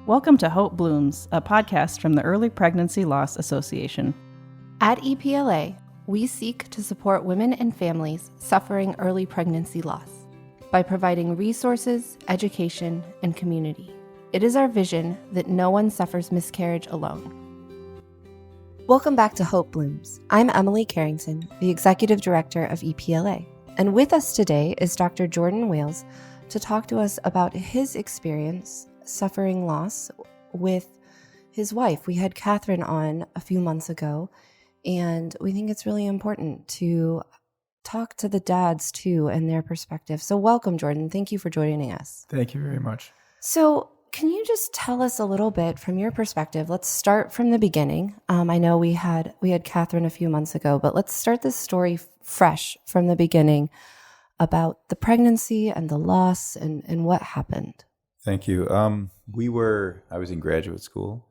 Welcome to Hope Blooms, a podcast from the Early Pregnancy Loss Association. At EPLA, we seek to support women and families suffering early pregnancy loss by providing resources, education, and community. It is our vision that no one suffers miscarriage alone. Welcome back to Hope Blooms. I'm Emily Carrington, the Executive Director of EPLA, and with us today is Dr. Jordan Wales to talk to us about his experience suffering loss with his wife. We had Kathryn on a few months ago, and we think it's really important to talk to the dads too and their perspective. So welcome, Jordan. Thank you for joining us. Thank you very much. So can you just tell us a little bit from your perspective? Let's start from the beginning. I know we had Kathryn a few months ago, but let's start this story fresh from the beginning about the pregnancy and the loss and what happened. Thank you. I was in graduate school,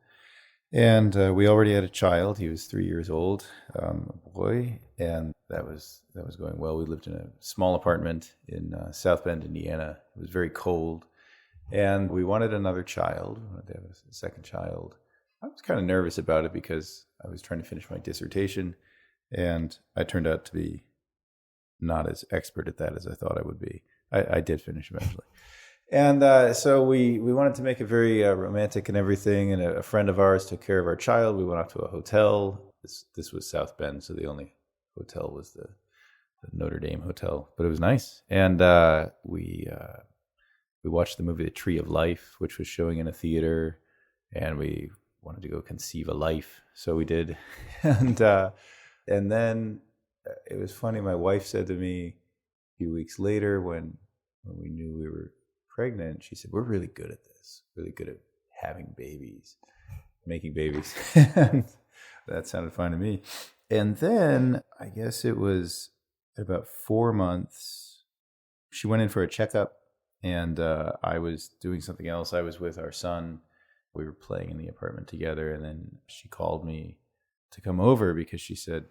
and we already had a child. He was 3 years old, a boy, and that was going well. We lived in a small apartment in South Bend, Indiana. It was very cold, and we wanted another child. We wanted to have a second child. I was kind of nervous about it because I was trying to finish my dissertation, and I turned out to be not as expert at that as I thought I would be. I did finish eventually. And so we wanted to make it very romantic and everything, and a friend of ours took care of our child. We went off to a hotel. This was South Bend, so the only hotel was the Notre Dame Hotel, but it was nice. And we watched the movie The Tree of Life, which was showing in a theater, and we wanted to go conceive a life, so we did. And then it was funny. My wife said to me a few weeks later when we knew we were pregnant, she said, "We're really good at this, really good at having babies, making babies." And that sounded fine to me. And then I guess it was about 4 months, she went in for a checkup, and I was doing something else. I was with our son. We were playing in the apartment together, and then she called me to come over because she said,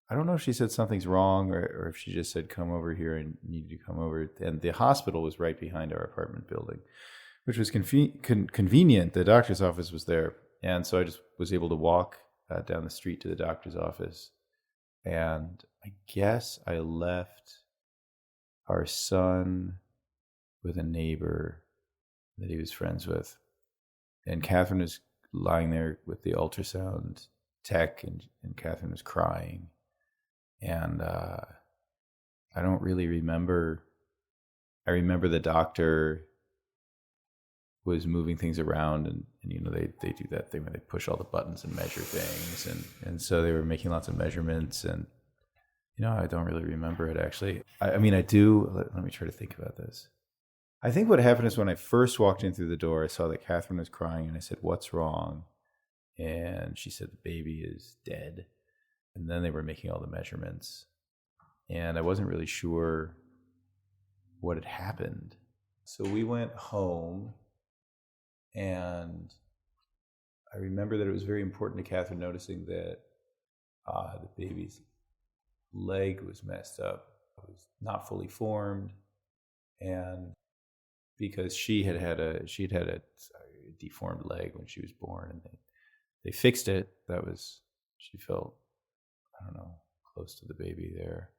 I don't know if she said something's wrong or if she just said, "Come over here, I need you to come over." And the hospital was right behind our apartment building, which was convenient. The doctor's office was there. And so I just was able to walk down the street to the doctor's office. And I guess I left our son with a neighbor that he was friends with. And Kathryn was lying there with the ultrasound tech, and Kathryn was crying. And I don't really remember. I remember the doctor was moving things around, and you know they do that thing where they push all the buttons and measure things, and so they were making lots of measurements, and you know I don't really remember it actually. I mean I do. Let me try to think about this. I think what happened is when I first walked in through the door, I saw that Kathryn was crying, and I said, "What's wrong?" And she said, "The baby is dead." And then they were making all the measurements, and I wasn't really sure what had happened. So we went home, and I remember that it was very important to Kathryn noticing that the baby's leg was messed up. It was not fully formed, and because she had had a deformed leg when she was born, and they fixed it. She felt, I don't know, close to the baby there.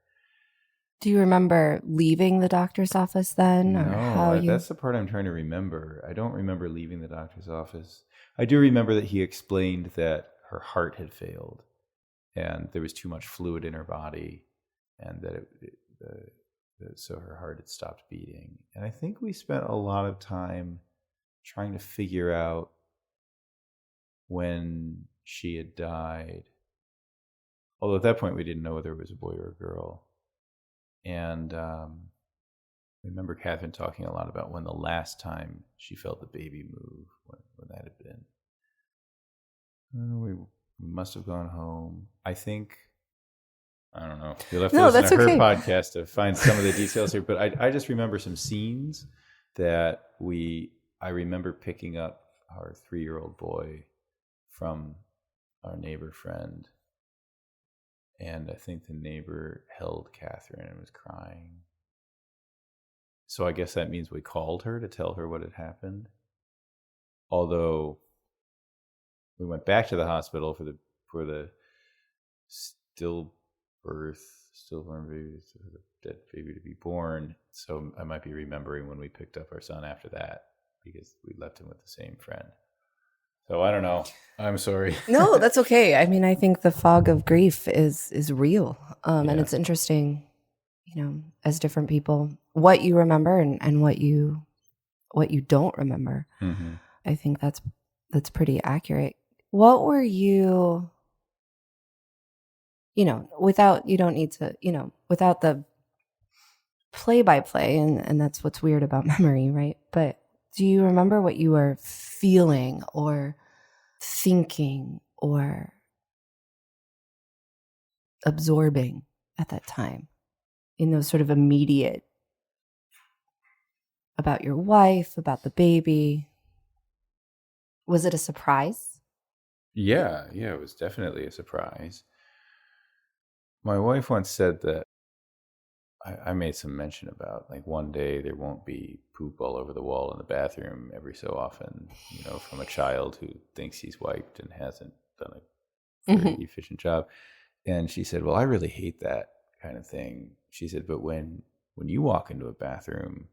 Do you remember leaving the doctor's office then? No, that's the part I'm trying to remember. I don't remember leaving the doctor's office. I do remember that he explained that her heart had failed, and there was too much fluid in her body, and that so her heart had stopped beating. And I think we spent a lot of time trying to figure out when she had died. Although at that point we didn't know whether it was a boy or a girl. And I remember Kathryn talking a lot about when the last time she felt the baby move, when that had been. We must have gone home. I think, I don't know. You'll have to listen to her podcast to find some of the details here. But I just remember some scenes that I remember picking up our 3-year-old boy from our neighbor friend. And I think the neighbor held Kathryn and was crying. So I guess that means we called her to tell her what had happened. although we went back to the hospital for the stillborn baby, the dead baby to be born. So I might be remembering when we picked up our son after that, because we left him with the same friend. So I don't know. I'm sorry. No, that's okay. I mean, I think the fog of grief is real. And it's interesting, as different people, what you remember and what you don't remember. Mm-hmm. I think that's pretty accurate. What were you, without, you don't need to, without the play by play, and that's what's weird about memory, right? But do you remember what you were feeling or thinking or absorbing at that time in those sort of immediate, about your wife, about the baby? Was it a surprise? Yeah, it was definitely a surprise. My wife once said that I made some mention about, like, one day there won't be poop all over the wall in the bathroom every so often, from a child who thinks he's wiped and hasn't done a very efficient job. And she said, well, I really hate that kind of thing. She said, but when you walk into a bathroom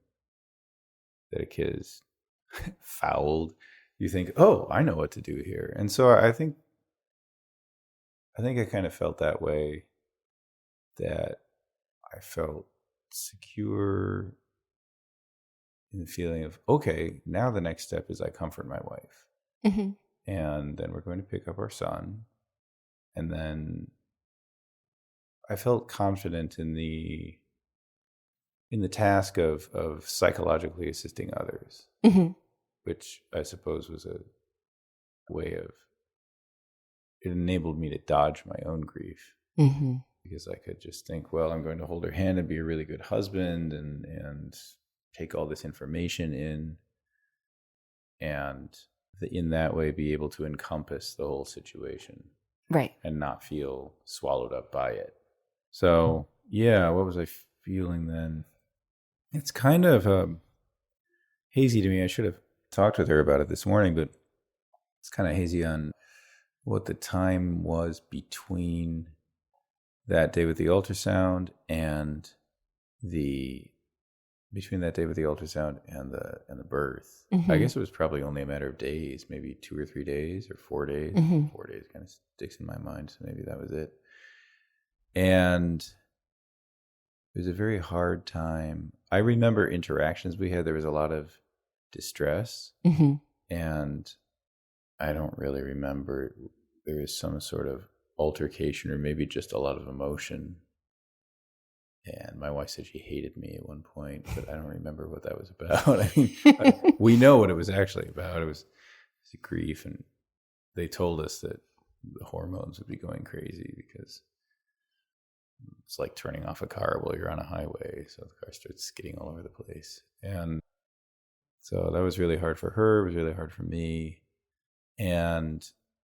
that a kid is fouled, you think, oh, I know what to do here. And so I think I kind of felt that way, that I felt secure in the feeling of, okay, now the next step is I comfort my wife. Mm-hmm. And then we're going to pick up our son. And then I felt confident in the task of psychologically assisting others, mm-hmm. which I suppose was a way of, it enabled me to dodge my own grief. Mm-hmm. Because I could just think, well, I'm going to hold her hand and be a really good husband and take all this information in, and in that way be able to encompass the whole situation. Right. And not feel swallowed up by it. So, yeah, what was I feeling then? It's kind of hazy to me. I should have talked with her about it this morning, but it's kind of hazy on what the time was between that day with the ultrasound and the birth. Mm-hmm. I guess it was probably only a matter of days, maybe 2 or 3 days or 4 days. Mm-hmm. 4 days kind of sticks in my mind, so maybe that was it. And it was a very hard time. I remember interactions we had. There was a lot of distress, mm-hmm. and I don't really remember. There was some sort of altercation or maybe just a lot of emotion. And my wife said she hated me at one point, but I don't remember what that was about. I mean, we know what it was actually about. It was grief, and they told us that the hormones would be going crazy because it's like turning off a car while you're on a highway. So the car starts skidding all over the place. And so that was really hard for her. It was really hard for me. And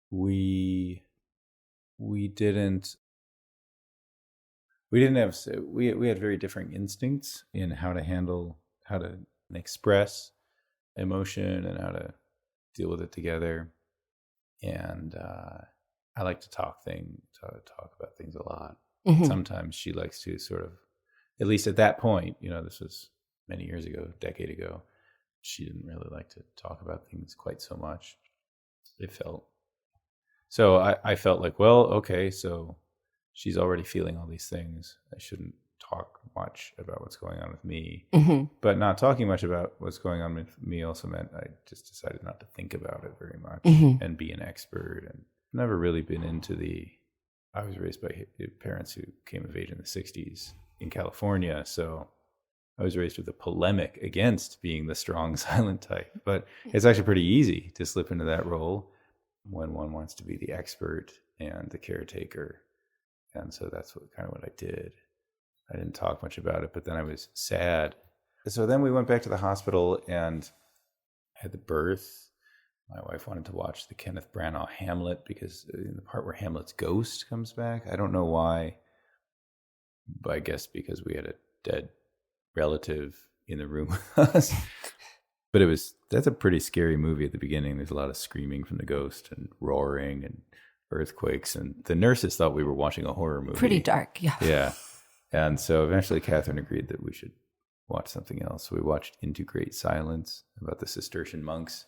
we had very different instincts in how to express emotion and how to deal with it together. And I like to talk about things a lot. Mm-hmm. Sometimes she likes to sort of, at least at that point, this was many years ago, a decade ago, she didn't really like to talk about things quite so much. So I felt like, well, okay, so she's already feeling all these things. I shouldn't talk much about what's going on with me. Mm-hmm. But not talking much about what's going on with me also meant I just decided not to think about it very much, mm-hmm. and be an expert. And I've never really been into I was raised by parents who came of age in the 60s in California. So I was raised with a polemic against being the strong, silent type. But it's actually pretty easy to slip into that role when one wants to be the expert and the caretaker. And so that's what I did. I didn't talk much about it, but then I was sad. So then we went back to the hospital and had the birth. My wife wanted to watch the Kenneth Branagh Hamlet, because in the part where Hamlet's ghost comes back, I don't know why, but I guess because we had a dead relative in the room with us. But that's a pretty scary movie at the beginning. There's a lot of screaming from the ghost and roaring and earthquakes. And the nurses thought we were watching a horror movie. Pretty dark, yeah. Yeah. And so eventually Kathryn agreed that we should watch something else. So we watched Into Great Silence about the Cistercian monks.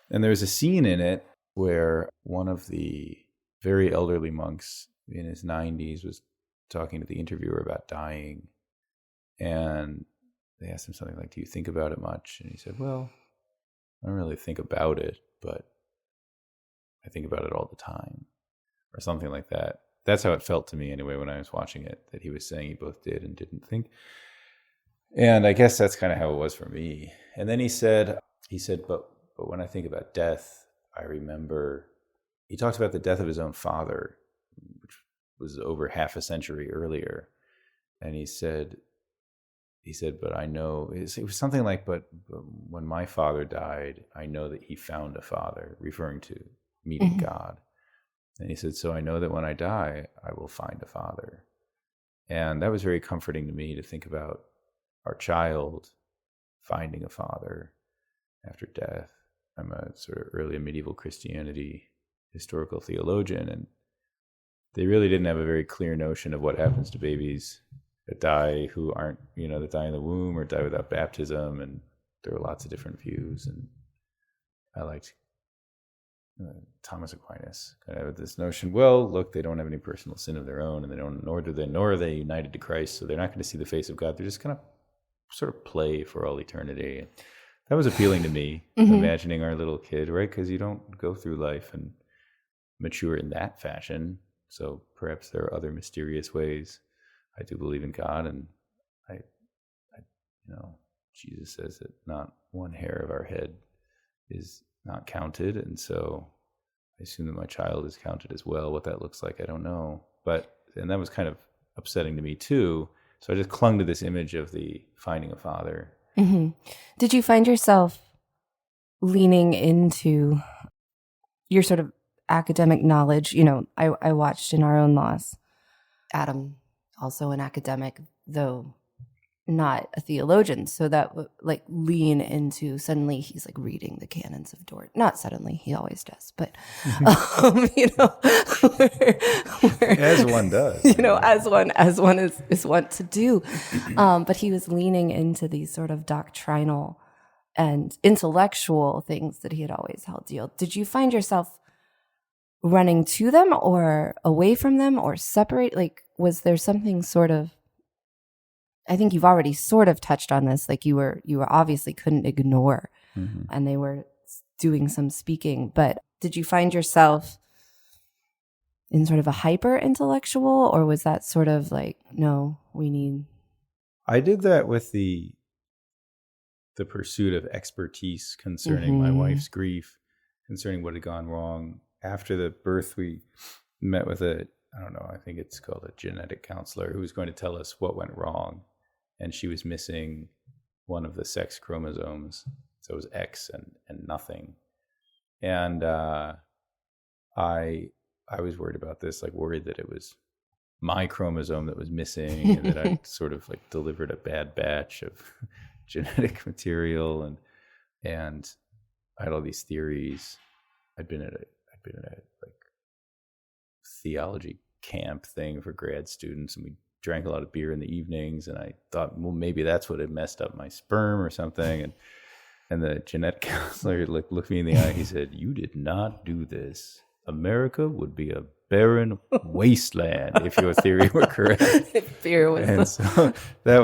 And there's a scene in it where one of the very elderly monks in his 90s was talking to the interviewer about dying. And they asked him something like, do you think about it much? And he said, well, I don't really think about it, but I think about it all the time, or something like that. That's how it felt to me anyway when I was watching it, that he was saying he both did and didn't think. And I guess that's kind of how it was for me. And then he said, but when I think about death, I remember, he talked about the death of his own father, which was over half a century earlier. And he said, but I know, it was something like, but when my father died, I know that he found a father, referring to meeting God. And he said, so I know that when I die, I will find a father. And that was very comforting to me to think about our child finding a father after death. I'm a sort of early medieval Christianity historical theologian, and they really didn't have a very clear notion of what happens to babies that die who aren't, that die in the womb or die without baptism. And there were lots of different views. And I liked Thomas Aquinas kind of this notion, well, look, they don't have any personal sin of their own, and they don't, nor are they united to Christ, so they're not going to see the face of God. They're just going to sort of play for all eternity. And that was appealing to me, imagining our little kid, right? Because you don't go through life and mature in that fashion. So perhaps there are other mysterious ways. I do believe in God, and I Jesus says that not one hair of our head is not counted, and so I assume that my child is counted as well. What that looks like, I don't know. And that was kind of upsetting to me too. So I just clung to this image of the finding a father. Mm-hmm. Did you find yourself leaning into your sort of academic knowledge? I watched In Our Own Loss. Adam, also an academic, though not a theologian, so that would lean into, suddenly he's reading the canons of Dort. Not suddenly, he always does, but as one does, as one is wont to do. But he was leaning into these sort of doctrinal and intellectual things that he had always held dear. Did you find yourself running to them or away from them or separate? Was there something sort of, I think you've already sort of touched on this, you were obviously couldn't ignore, and they were doing some speaking, but did you find yourself in sort of a hyper intellectual, or was that sort of no, we need? I did that with the pursuit of expertise concerning my wife's grief, concerning what had gone wrong. After the birth, we met with I think it's called a genetic counselor, who was going to tell us what went wrong. And she was missing one of the sex chromosomes. So it was X and nothing. And I was worried about this, worried that it was my chromosome that was missing, and that I sort of delivered a bad batch of genetic material. And I had all these theories. I'd been at a theology camp thing for grad students, and we drank a lot of beer in the evenings, and I thought, well, maybe that's what had messed up my sperm or something. And the genetic counselor looked me in the eye. He said, you did not do this. America would be a barren wasteland if your theory were correct. Beer was. And so that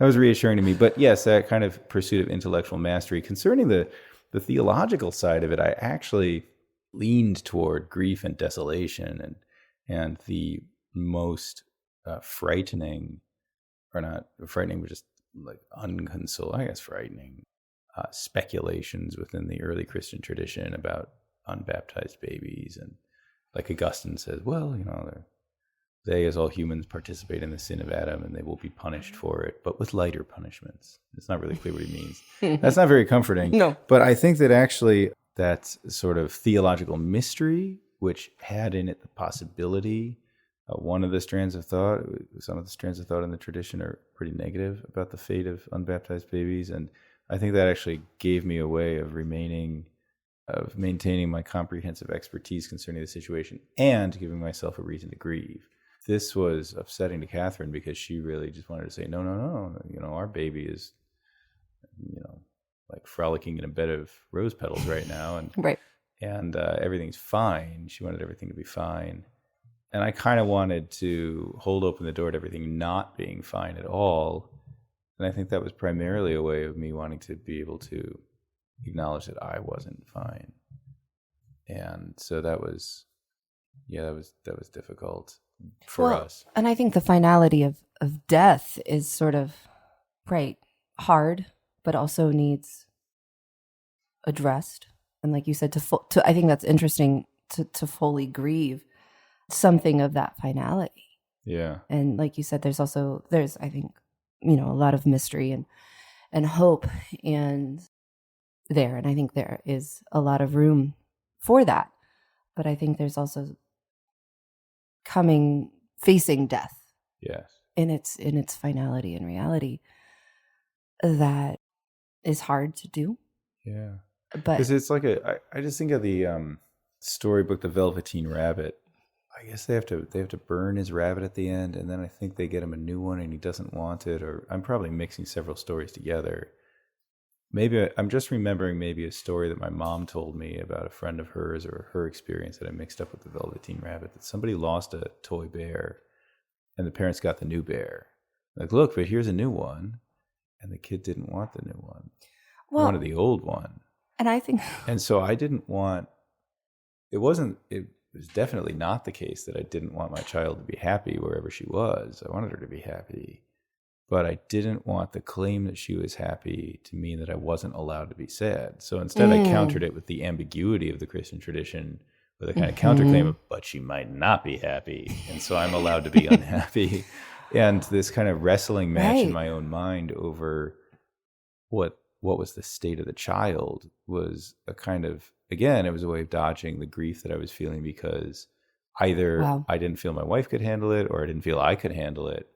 was reassuring to me. But yes, that kind of pursuit of intellectual mastery. Concerning the theological side of it, I actually leaned toward grief and desolation, and the most frightening, or not frightening, but just unconsolable, I guess frightening, speculations within the early Christian tradition about unbaptized babies. And Augustine says, well, they as all humans participate in the sin of Adam, and they will be punished for it, but with lighter punishments. It's not really clear what he means. That's not very comforting. No. But I think that actually that sort of theological mystery, which had in it the possibility, one of the strands of thought, some of the strands of thought in the tradition are pretty negative about the fate of unbaptized babies, and I think that actually gave me a way of maintaining my comprehensive expertise concerning the situation and giving myself a reason to grieve. This was upsetting to Kathryn because she really just wanted to say, no, our baby is, like frolicking in a bed of rose petals right now. And, right. And everything's fine. She wanted everything to be fine. And I kind of wanted to hold open the door to everything not being fine at all. And I think that was primarily a way of me wanting to be able to acknowledge that I wasn't fine. And so that was difficult for us. And I think the finality of death is sort of, right, hard, but also needs addressed. And like you said, I think that's interesting to fully grieve something of that finality. Yeah. And like you said, there's I think, a lot of mystery and hope and I think there is a lot of room for that. But I think there's also facing death. Yes. In its finality and reality that is hard to do. Yeah. But because it's like I just think of the storybook, The Velveteen Rabbit. I guess they have to burn his rabbit at the end, and then I think they get him a new one, and he doesn't want it. Or I'm probably mixing several stories together. Maybe I'm just remembering maybe a story that my mom told me about a friend of hers or her experience that I mixed up with The Velveteen Rabbit. That somebody lost a toy bear, and the parents got the new bear. Like, look, but here's a new one, and the kid didn't want the new one. Well, wanted the old one. And I think, and so I didn't want. It was definitely not the case that I didn't want my child to be happy wherever she was. I wanted her to be happy. But I didn't want the claim that she was happy to mean that I wasn't allowed to be sad. So instead I countered it with the ambiguity of the Christian tradition with a kind of counterclaim of, but she might not be happy. And so I'm allowed to be unhappy. And this kind of wrestling match in my own mind over what was the state of the child was a kind of, again, it was a way of dodging the grief that I was feeling because either I didn't feel my wife could handle it or I didn't feel I could handle it.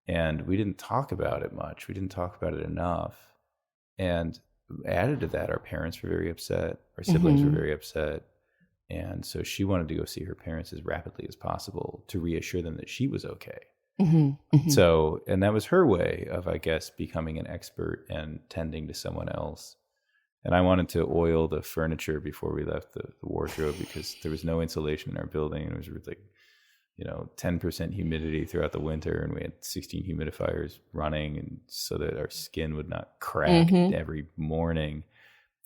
And we didn't talk about it much. We didn't talk about it enough. And added to that, our parents were very upset. Our siblings were very upset. And so she wanted to go see her parents as rapidly as possible to reassure them that she was okay. So, and that was her way of, I guess, becoming an expert and tending to someone else. And I wanted to oil the furniture before we left the wardrobe because there was no insulation in our building. And it was like, 10% humidity throughout the winter, and we had 16 humidifiers running, and so that our skin would not crack every morning.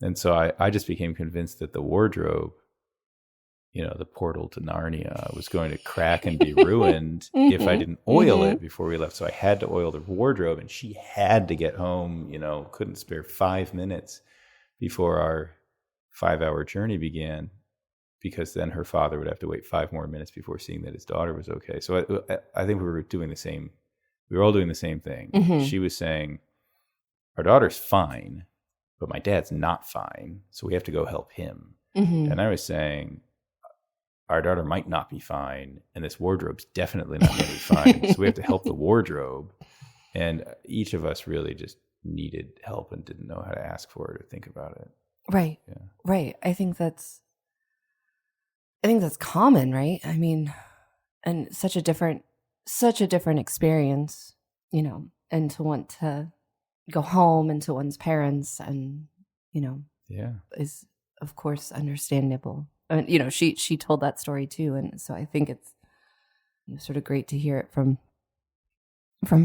And so I just became convinced that the wardrobe, the portal to Narnia, was going to crack and be ruined if I didn't oil it before we left. So I had to oil the wardrobe, and she had to get home, couldn't spare 5 minutes before our 5-hour journey began, because then her father would have to wait 5 more minutes before seeing that his daughter was okay. So I think we were doing the same. We were all doing the same thing. She was saying, our daughter's fine, but my dad's not fine, so we have to go help him. And I was saying, our daughter might not be fine, and this wardrobe's definitely not going to be fine, so we have to help the wardrobe. And each of us really just needed help and didn't know how to ask for it or think about it. Right. Yeah. Right. I think that's common, right? I mean, and such a different experience, and to want to go home and to one's parents and, is of course understandable. I mean, she told that story too. And so I think it's sort of great to hear it from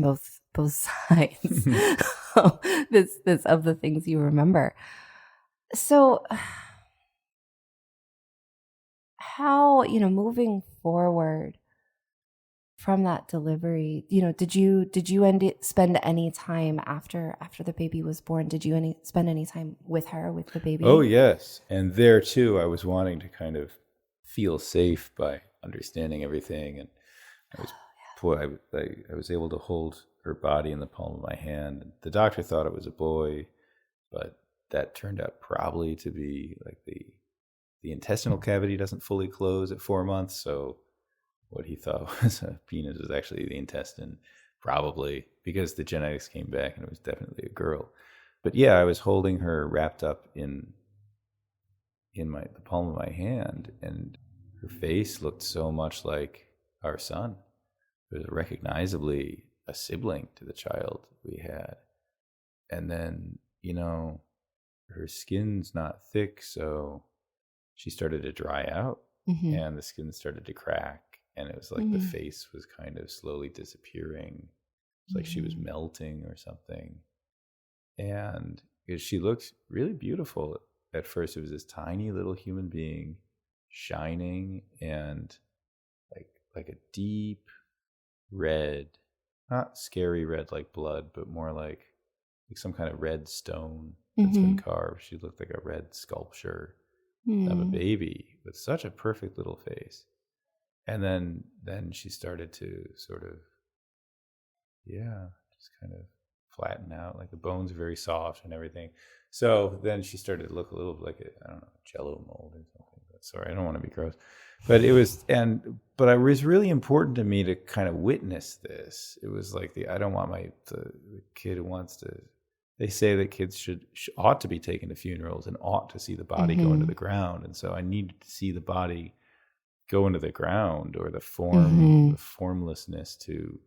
both sides this of the things you remember. So how, moving forward from that delivery, did you spend any time after the baby was born? Did you spend any time with her, with the baby? Oh, yes. And there too, I was wanting to kind of feel safe by understanding everything. And I was able to hold her body in the palm of my hand. The doctor thought it was a boy, but that turned out probably to be like the intestinal cavity doesn't fully close at 4 months, so what he thought was a penis was actually the intestine, probably, because the genetics came back and it was definitely a girl. But yeah, I was holding her wrapped up in the palm of my hand, and her face looked so much like our son. It was recognizably a sibling to the child we had. And then, her skin's not thick, so she started to dry out, and the skin started to crack, and it was like the face was kind of slowly disappearing. It's like she was melting or something. And she looked really beautiful. At first, it was this tiny little human being, shining and like a deep red, not scary red like blood, but more like some kind of red stone that's been carved. She looked like a red sculpture of a baby with such a perfect little face. And then she started to sort of, just kind of flatten out. Like the bones are very soft and everything. So then she started to look a little like Jell-O mold or something. But sorry, I don't want to be gross. But it was, but it was really important to me to kind of witness this. It was like I don't want the kid who wants to. They say that kids ought to be taken to funerals and ought to see the body go into the ground, and so I needed to see the body go into the ground, or the formlessness to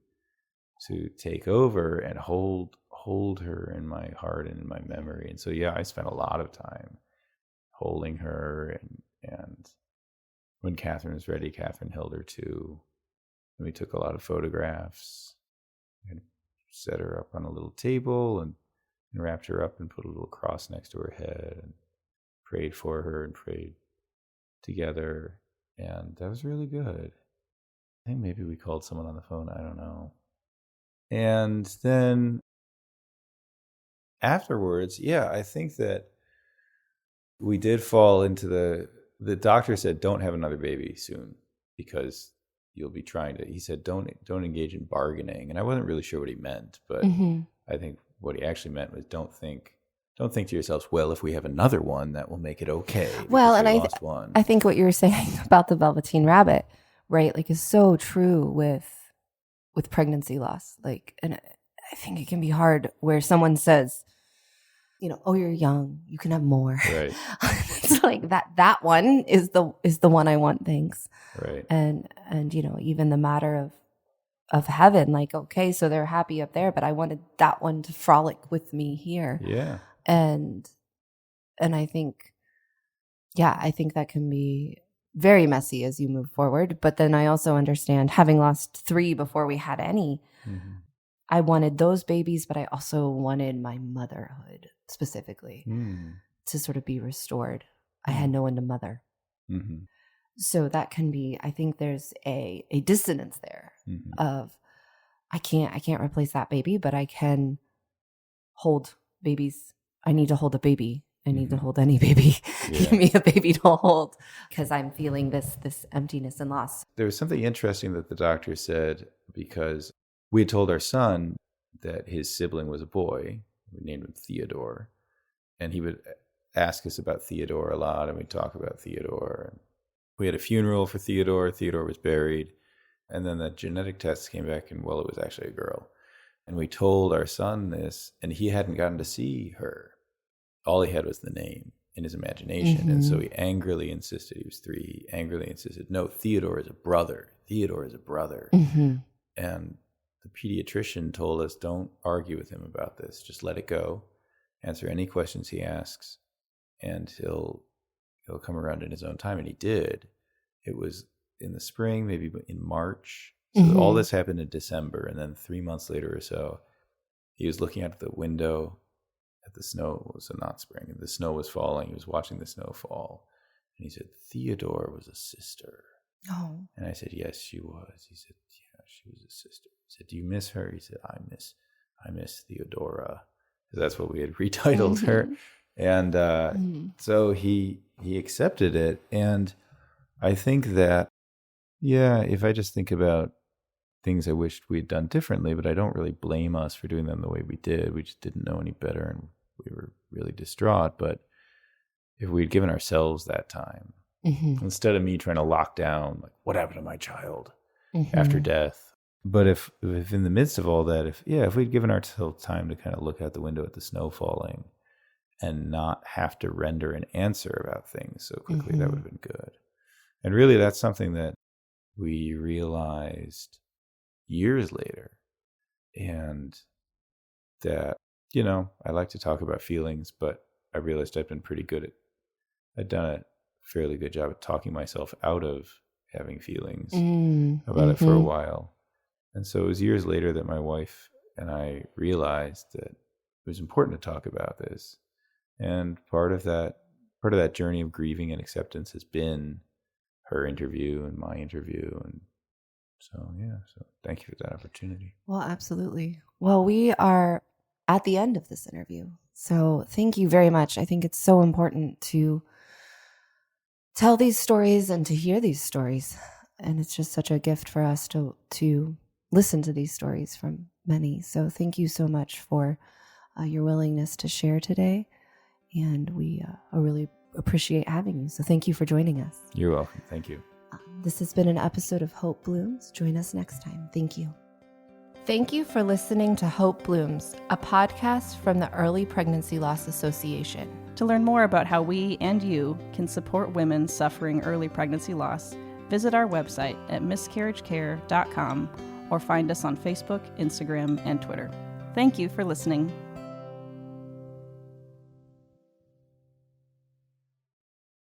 take over and hold her in my heart and in my memory. And so I spent a lot of time holding her, and when Kathryn was ready, Kathryn held her too. And we took a lot of photographs and set her up on a little table and wrapped her up and put a little cross next to her head and prayed for her and prayed together. And that was really good. I think maybe we called someone on the phone. I don't know. And then afterwards, I think that we did fall into the doctor said, don't have another baby soon because you'll be he said, don't engage in bargaining. And I wasn't really sure what he meant, but I think what he actually meant was don't think to yourselves, well, if we have another one, that will make it okay. Well, and I think what you were saying about the Velveteen Rabbit, right, like is so true with pregnancy loss. Like, and I think it can be hard where someone says, oh, you're young, you can have more. Right. It's like that one is the one I want, thanks. Right. And even the matter of heaven, like, okay, so they're happy up there, but I wanted that one to frolic with me here. Yeah. And I think that can be very messy as you move forward. But then I also understand, having lost 3 before we had any, I wanted those babies, but I also wanted my motherhood specifically to sort of be restored. I had no one to mother. So that can be, I think there's a dissonance there of I can't replace that baby, but I can hold babies. I need to hold a baby. I need to hold any baby. Yeah. Give me a baby to hold, because I'm feeling this emptiness and loss. There was something interesting that the doctor said, because we had told our son that his sibling was a boy. We named him Theodora. And he would ask us about Theodora a lot, and we'd talk about Theodora. We had a funeral for Theodora. Theodora was buried. And then the genetic tests came back, and it was actually a girl. And we told our son this, and he hadn't gotten to see her. All he had was the name in his imagination. And so he angrily insisted, he was 3, he angrily insisted, no, Theodore is a brother. Theodore is a brother. And the pediatrician told us, don't argue with him about this. Just let it go. Answer any questions he asks, and he'll come around in his own time. And he did. It was in the spring, maybe in March. So all this happened in December. And then 3 months later or so, he was looking out the window at the snow. It was not spring, and the snow was falling. He was watching the snow fall. And he said, Theodora was a sister. Oh. And I said, yes, she was. He said, yeah, she was a sister. I said, do you miss her? He said, I miss Theodora. Because that's what we had retitled her. And so he accepted it. And I think that, if I just think about things I wished we had done differently, but I don't really blame us for doing them the way we did. We just didn't know any better, and we were really distraught. But if we'd given ourselves that time, instead of me trying to lock down, like, what happened to my child after death, But if in the midst of all that, if we'd given ourselves time to kind of look out the window at the snow falling and not have to render an answer about things so quickly, that would have been good. And really, that's something that we realized years later. And that, I like to talk about feelings, but I realized I'd done a fairly good job at talking myself out of having feelings about it for a while. And so it was years later that my wife and I realized that it was important to talk about this. And part of that journey of grieving and acceptance has been her interview and my interview. And so thank you for that opportunity. Well, absolutely. Well, we are at the end of this interview. So thank you very much. I think it's so important to tell these stories and to hear these stories. And it's just such a gift for us to listen to these stories from many. So thank you so much for your willingness to share today. And we really appreciate having you. So thank you for joining us. You're welcome. Thank you. This has been an episode of Hope Blooms. Join us next time. Thank you. Thank you for listening to Hope Blooms, a podcast from the Early Pregnancy Loss Association. To learn more about how we and you can support women suffering early pregnancy loss, visit our website at miscarriagecare.com or find us on Facebook, Instagram, and Twitter. Thank you for listening.